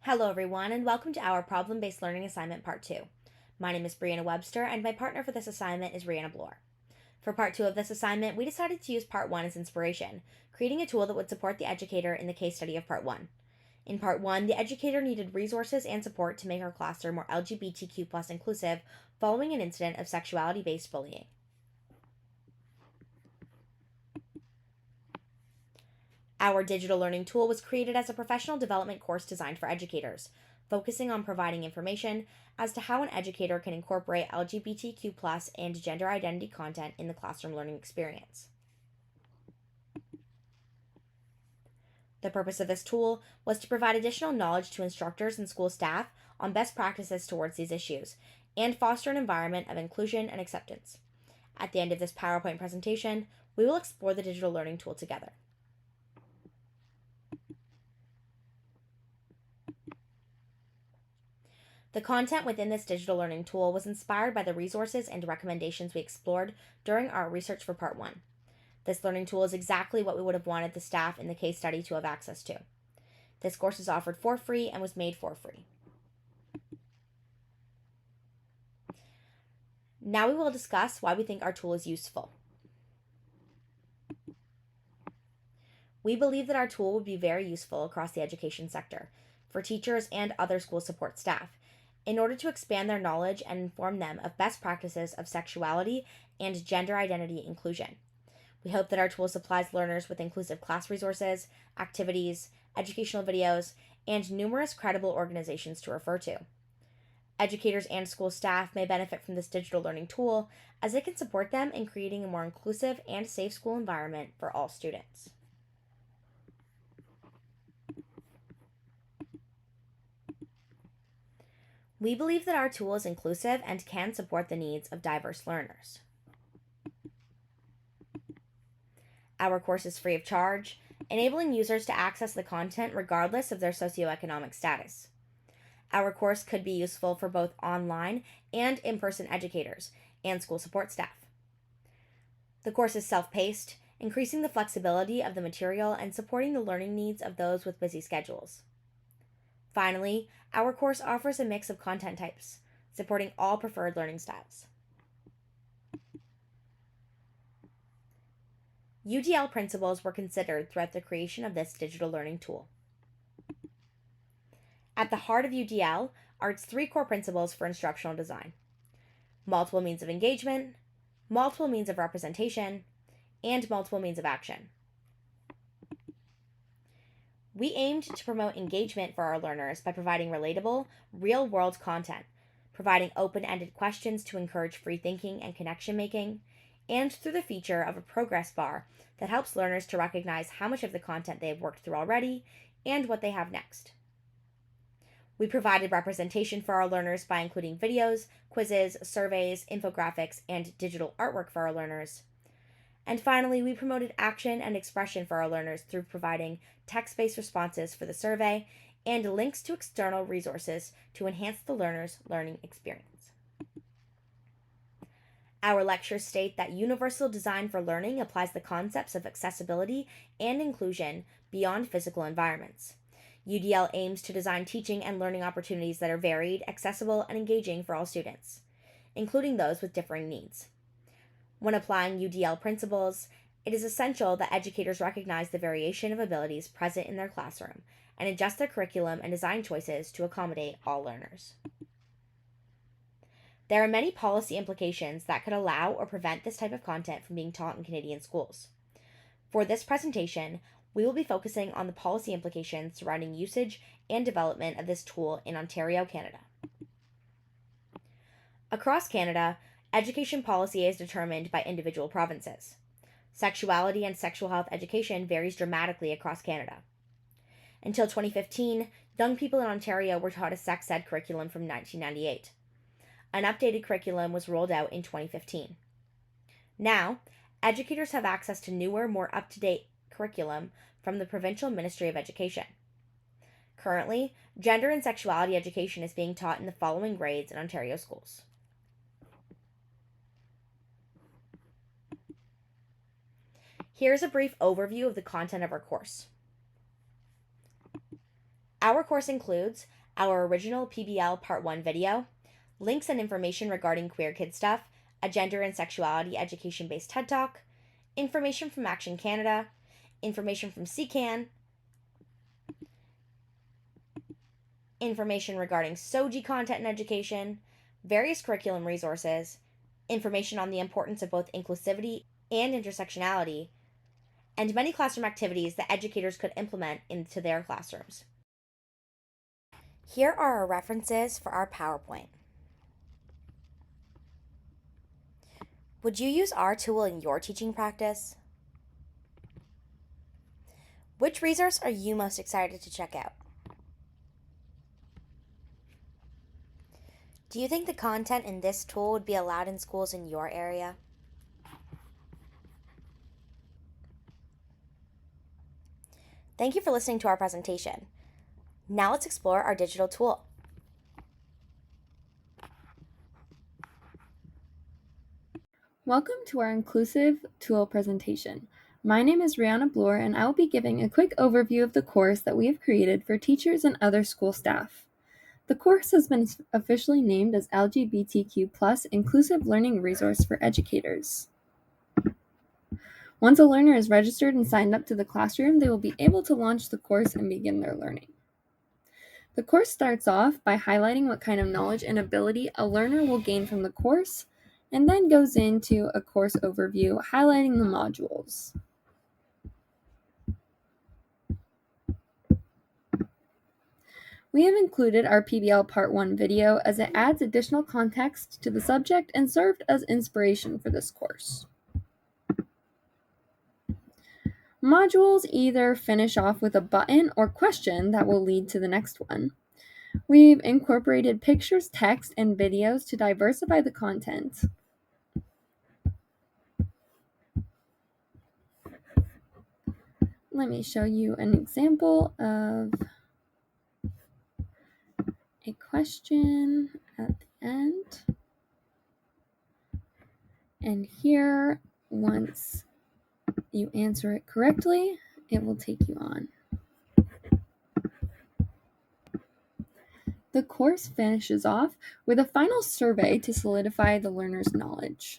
Hello everyone and welcome to our problem-based learning assignment part 2. My name is Breanna Webster and my partner for this assignment is Rhianna Bloor. For part 2 of this assignment, we decided to use part 1 as inspiration, creating a tool that would support the educator in the case study of part 1. In part 1, the educator needed resources and support to make our classroom more LGBTQ+ inclusive following an incident of sexuality-based bullying. Our digital learning tool was created as a professional development course designed for educators, focusing on providing information as to how an educator can incorporate LGBTQ+ and gender identity content in the classroom learning experience. The purpose of this tool was to provide additional knowledge to instructors and school staff on best practices towards these issues, and foster an environment of inclusion and acceptance. At the end of this PowerPoint presentation, we will explore the digital learning tool together. The content within this digital learning tool was inspired by the resources and recommendations we explored during our research for part 1. This learning tool is exactly what we would have wanted the staff in the case study to have access to. This course is offered for free and was made for free. Now we will discuss why we think our tool is useful. We believe that our tool would be very useful across the education sector, for teachers and other school support staff, in order to expand their knowledge and inform them of best practices of sexuality and gender identity inclusion. We hope that our tool supplies learners with inclusive class resources, activities, educational videos, and numerous credible organizations to refer to. Educators and school staff may benefit from this digital learning tool as it can support them in creating a more inclusive and safe school environment for all students. We believe that our tool is inclusive and can support the needs of diverse learners. Our course is free of charge, enabling users to access the content regardless of their socioeconomic status. Our course could be useful for both online and in-person educators and school support staff. The course is self-paced, increasing the flexibility of the material and supporting the learning needs of those with busy schedules. Finally, our course offers a mix of content types, supporting all preferred learning styles. UDL principles were considered throughout the creation of this digital learning tool. At the heart of UDL are its 3 core principles for instructional design: multiple means of engagement, multiple means of representation, and multiple means of action. We aimed to promote engagement for our learners by providing relatable, real-world content, providing open-ended questions to encourage free thinking and connection making, and through the feature of a progress bar that helps learners to recognize how much of the content they have worked through already and what they have next. We provided representation for our learners by including videos, quizzes, surveys, infographics, and digital artwork for our learners. And finally, we promoted action and expression for our learners through providing text-based responses for the survey and links to external resources to enhance the learner's learning experience. Our lectures state that universal design for learning applies the concepts of accessibility and inclusion beyond physical environments. UDL aims to design teaching and learning opportunities that are varied, accessible, and engaging for all students, including those with differing needs. When applying UDL principles, it is essential that educators recognize the variation of abilities present in their classroom and adjust their curriculum and design choices to accommodate all learners. There are many policy implications that could allow or prevent this type of content from being taught in Canadian schools. For this presentation, we will be focusing on the policy implications surrounding usage and development of this tool in Ontario, Canada. Across Canada, education policy is determined by individual provinces. Sexuality and sexual health education varies dramatically across Canada. Until 2015, young people in Ontario were taught a sex ed curriculum from 1998. An updated curriculum was rolled out in 2015. Now, educators have access to newer, more up-to-date curriculum from the Provincial Ministry of Education. Currently, gender and sexuality education is being taught in the following grades in Ontario schools. Here's a brief overview of the content of our course. Our course includes our original PBL Part 1 video, links and information regarding queer kid stuff, a gender and sexuality education based TED Talk, information from Action Canada, information from CCAN, information regarding SOGI content and education, various curriculum resources, information on the importance of both inclusivity and intersectionality, and many classroom activities that educators could implement into their classrooms. Here are our references for our PowerPoint. Would you use our tool in your teaching practice? Which resource are you most excited to check out? Do you think the content in this tool would be allowed in schools in your area? Thank you for listening to our presentation. Now let's explore our digital tool. Welcome to our inclusive tool presentation. My name is Rhianna Bloor, and I will be giving a quick overview of the course that we have created for teachers and other school staff. The course has been officially named as LGBTQ+ Inclusive Learning Resource for Educators. Once a learner is registered and signed up to the classroom, they will be able to launch the course and begin their learning. The course starts off by highlighting what kind of knowledge and ability a learner will gain from the course, and then goes into a course overview highlighting the modules. We have included our PBL Part 1 video as it adds additional context to the subject and served as inspiration for this course. Modules either finish off with a button or question that will lead to the next one. We've incorporated pictures, text, and videos to diversify the content. Let me show you an example of a question at the end. And here, once you answer it correctly, it will take you on. The course finishes off with a final survey to solidify the learner's knowledge.